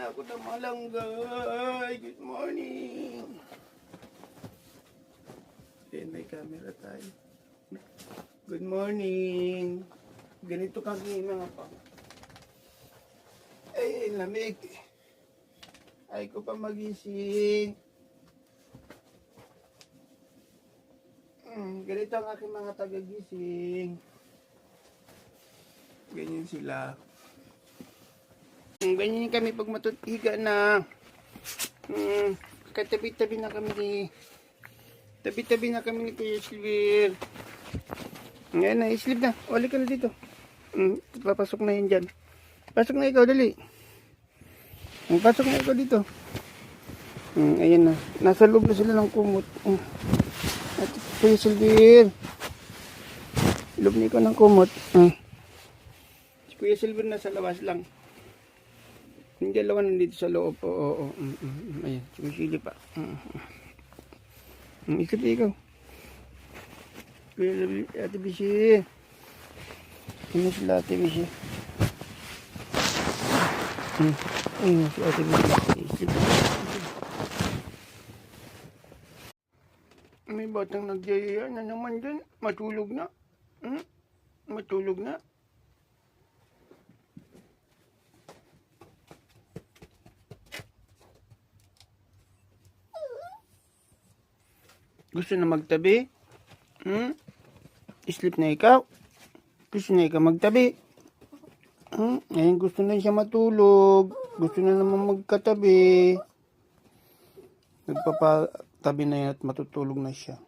na ako ng malunggay. Good morning. Then may camera tayo. Good morning. Ganito kami mga pa. Ay, lamig. Ay ko pa magising. Ganito ang aking mga tagagising. Ganyan sila. Ganyan kami pag matutiga na. Katabi-tabi na kami ni tabi-tabi na kami ni Kuya Silver. Ngayon na, sleep na. Wali ka na dito. Papasok na yun dyan. Pasok na ikaw, dali. Pasok na ikaw dito. Ayan na. Nasa loob na sila ng kumot. At Kuya Silver. Loob na ikaw ng kumot. Si Kuya Silver nasa labas lang. Yung dalawa nandito sa loob. Oo. Ayan. Sumisili pa. Ikot na ikaw. Kuya Ate Bishi. Ano sila Ate Bishi? Ayun si Ate Bishi. May batang nagyayaya na naman dyan. Matulog na. Matulog na. Gusto na magtabi? Sleep na ikaw? Gusto na ikaw magtabi? Ngayon gusto na siya matulog. Gusto na naman magkatabi. Nagpapatabi na yan at matutulog na siya.